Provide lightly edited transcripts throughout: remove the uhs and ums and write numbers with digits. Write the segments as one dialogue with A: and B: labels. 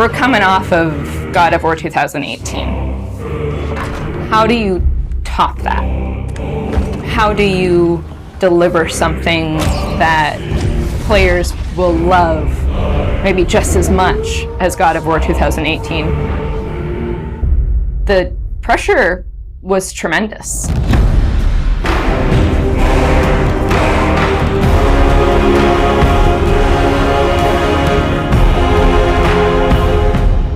A: We're coming off of God of War 2018. How do you top that? How do you deliver something that players will love maybe just as much as God of War 2018? The pressure was tremendous.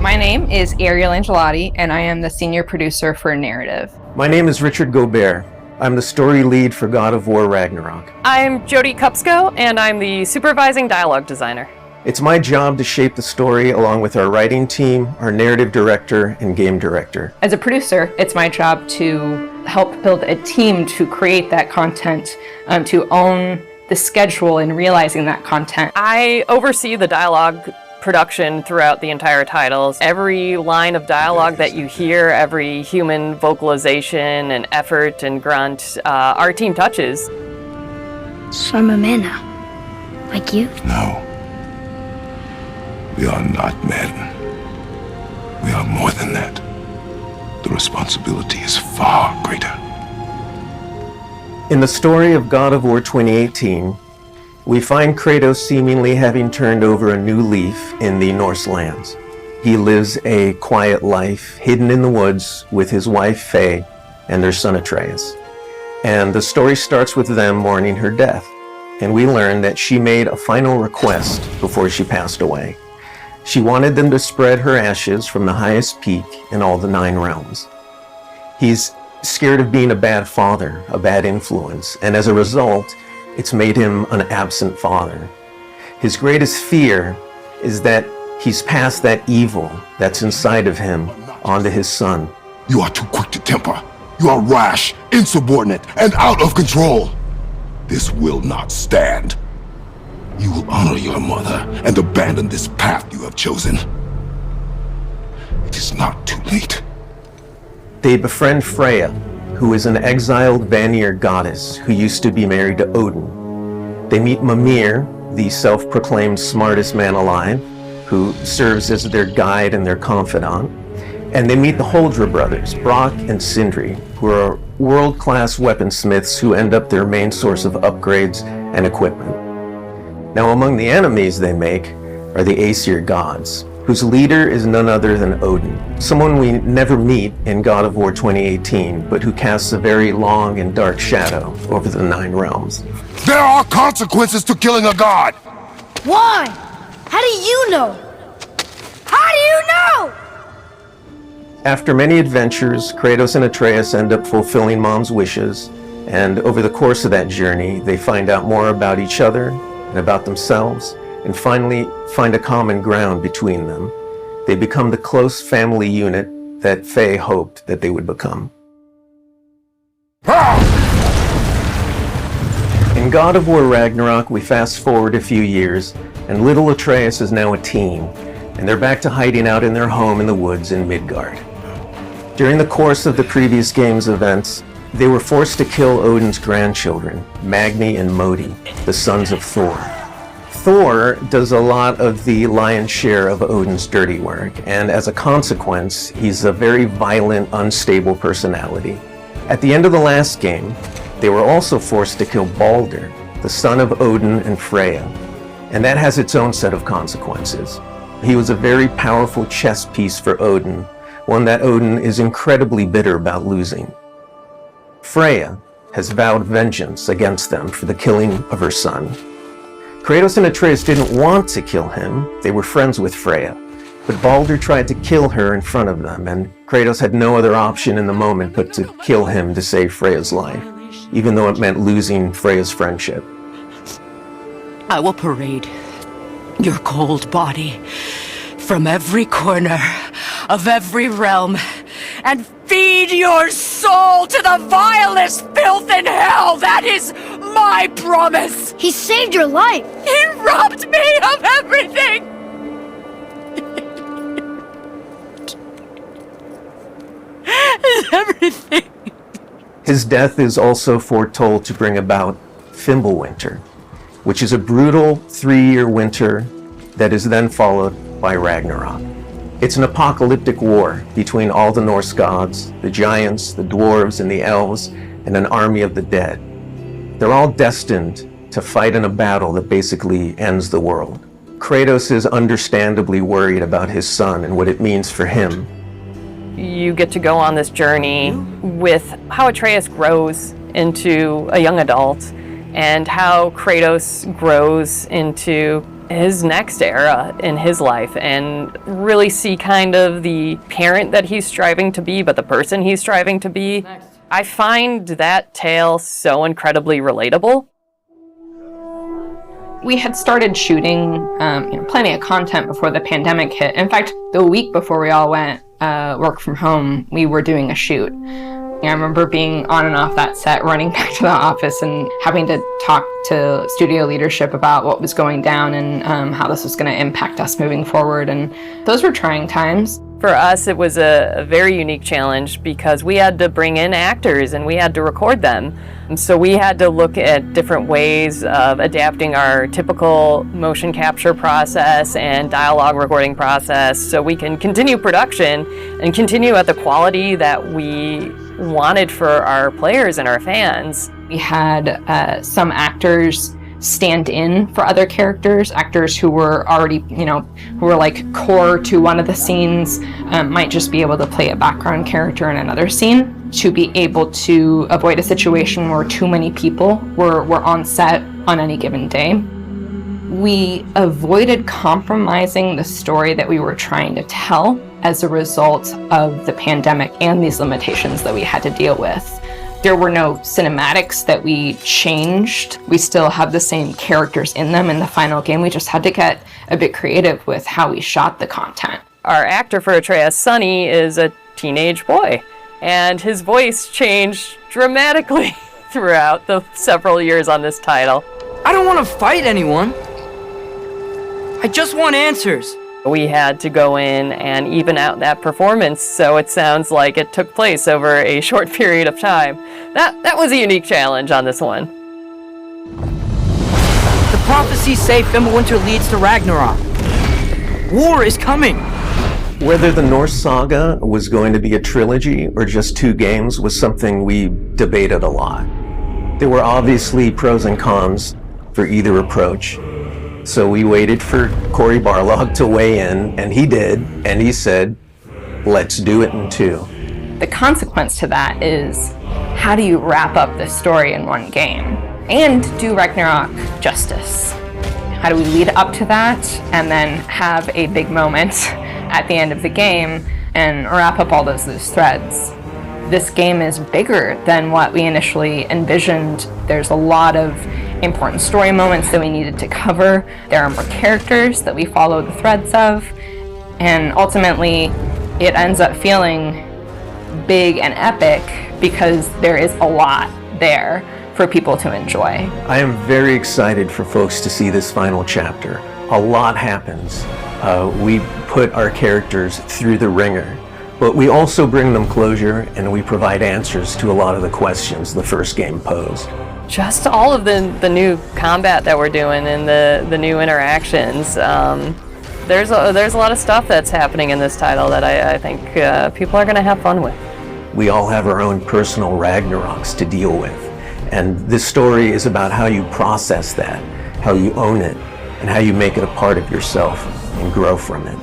A: My name is Ariel Angelotti, and I am the senior producer for narrative.
B: My name is Richard Gobert. I'm the story lead for God of War Ragnarok.
C: I'm Jody Kupsko, and I'm the supervising dialogue designer.
B: It's my job to shape the story along with our writing team, our narrative director, and game director.
A: As a producer, it's my job to help build a team to create that content, to own the schedule in realizing that content.
C: I oversee the dialogue production throughout the entire titles. Every line of dialogue that you hear, every human vocalization and effort and grunt, our team touches.
D: So I'm a man now, like you?
E: No. We are not men. We are more than that. The responsibility is far greater.
B: In the story of God of War 2018, we find Kratos seemingly having turned over a new leaf in the Norse lands. He lives a quiet life, hidden in the woods with his wife Faye and their son Atreus. And the story starts with them mourning her death. And we learn that she made a final request before she passed away. She wanted them to spread her ashes from the highest peak in all the 9 realms. He's scared of being a bad father, a bad influence, and as a result, it's made him an absent father. His greatest fear is that he's passed that evil that's inside of him onto his son.
E: You are too quick to temper. You are rash, insubordinate, and out of control. This will not stand. You will honor your mother and abandon this path you have chosen. It is not too late.
B: They befriend Freya, who is an exiled Vanir goddess who used to be married to Odin. They meet Mimir, the self-proclaimed smartest man alive, who serves as their guide and their confidant. And they meet the Holdra brothers, Brock and Sindri, who are world-class weaponsmiths who end up their main source of upgrades and equipment. Now, among the enemies they make are the Aesir gods, whose leader is none other than Odin, someone we never meet in God of War 2018, but who casts a very long and dark shadow over the 9 realms.
E: There are consequences to killing a god!
D: Why? How do you know? How do you know?
B: After many adventures, Kratos and Atreus end up fulfilling Mom's wishes, and over the course of that journey, they find out more about each other and about themselves, and finally find a common ground between them. They become the close family unit that Faye hoped that they would become. In God of War Ragnarok, we fast forward a few years, and little Atreus is now a teen, and they're back to hiding out in their home in the woods in Midgard. During the course of the previous game's events, they were forced to kill Odin's grandchildren, Magni and Modi, the sons of Thor. Thor does a lot of the lion's share of Odin's dirty work, and as a consequence, he's a very violent, unstable personality. At the end of the last game, they were also forced to kill Balder, the son of Odin and Freya, and that has its own set of consequences. He was a very powerful chess piece for Odin, one that Odin is incredibly bitter about losing. Freya has vowed vengeance against them for the killing of her son. Kratos and Atreus didn't want to kill him, they were friends with Freya, but Balder tried to kill her in front of them, and Kratos had no other option in the moment but to kill him to save Freya's life, even though it meant losing Freya's friendship.
F: I will parade your cold body from every corner of every realm and feed your soul to the vilest filth in hell. That is my promise.
D: He saved your life.
F: He robbed me of everything. Everything.
B: His death is also foretold to bring about Fimbulwinter, which is a brutal 3-year winter that is then followed by Ragnarok. It's an apocalyptic war between all the Norse gods, the giants, the dwarves, and the elves, and an army of the dead. They're all destined to fight in a battle that basically ends the world. Kratos is understandably worried about his son and what it means for him.
C: You get to go on this journey with how Atreus grows into a young adult and how Kratos grows into his next era in his life, and really see kind of the parent that he's striving to be, but the person he's striving to be. I find that tale so incredibly relatable.
A: We had started shooting plenty of content before the pandemic hit. In fact, the week before we all went work from home, we were doing a shoot. I remember being on and off that set, running back to the office and having to talk to studio leadership about what was going down and how this was going to impact us moving forward. And those were trying times.
C: For us, it was a very unique challenge because we had to bring in actors and we had to record them. And so we had to look at different ways of adapting our typical motion capture process and dialogue recording process so we can continue production and continue at the quality that we wanted for our players and our fans.
A: We had some actors stand in for other characters, actors who were already, who were like core to one of the scenes, might just be able to play a background character in another scene to be able to avoid a situation where too many people were on set on any given day. We avoided compromising the story that we were trying to tell as a result of the pandemic and these limitations that we had to deal with. There were no cinematics that we changed. We still have the same characters in them in the final game. We just had to get a bit creative with how we shot the content.
C: Our actor for Atreus, Sonny, is a teenage boy, and his voice changed dramatically throughout the several years on this title.
G: I don't want to fight anyone. I just want answers.
C: We had to go in and even out that performance so it sounds like it took place over a short period of time. That was a unique challenge on this one.
G: The prophecies say Fimbulwinter leads to Ragnarok. War is coming.
B: Whether the Norse saga was going to be a trilogy or just 2 games was something we debated a lot. There were obviously pros and cons for either approach. So we waited for Cory Barlog to weigh in, and he did, and he said, let's do it in 2.
A: The consequence to that is, how do you wrap up the story in one game and do Ragnarok justice? How do we lead up to that and then have a big moment at the end of the game and wrap up all those loose threads? This game is bigger than what we initially envisioned. There's a lot of important story moments that we needed to cover. There are more characters that we follow the threads of, and ultimately it ends up feeling big and epic because there is a lot there for people to enjoy.
B: I am very excited for folks to see this final chapter. A lot happens. We put our characters through the ringer, but we also bring them closure and we provide answers to a lot of the questions the first game posed.
C: Just all of the new combat that we're doing and the new interactions. There's a lot of stuff that's happening in this title that I think people are going to have fun with.
B: We all have our own personal Ragnaroks to deal with. And this story is about how you process that, how you own it, and how you make it a part of yourself and grow from it.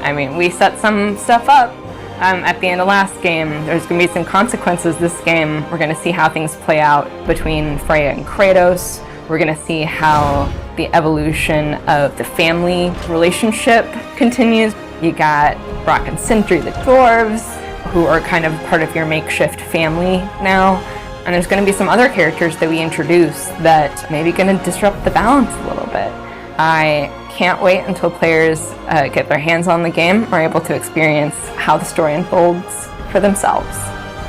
A: I mean, we set some stuff up at the end of last game. There's going to be some consequences this game. We're going to see how things play out between Freya and Kratos. We're going to see how the evolution of the family relationship continues. You got Brock and Sindri, the dwarves, who are kind of part of your makeshift family now. And there's going to be some other characters that we introduce that may be going to disrupt the balance a little bit. I can't wait until players get their hands on the game, are able to experience how the story unfolds for themselves.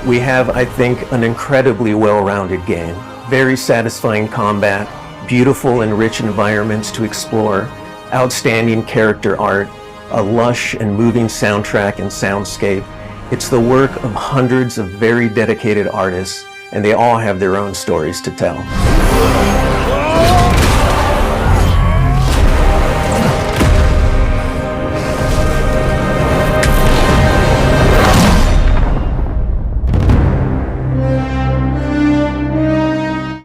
B: We have, I think, an incredibly well-rounded game. Very satisfying combat, beautiful and rich environments to explore, outstanding character art, a lush and moving soundtrack and soundscape. It's the work of hundreds of very dedicated artists, and they all have their own stories to tell.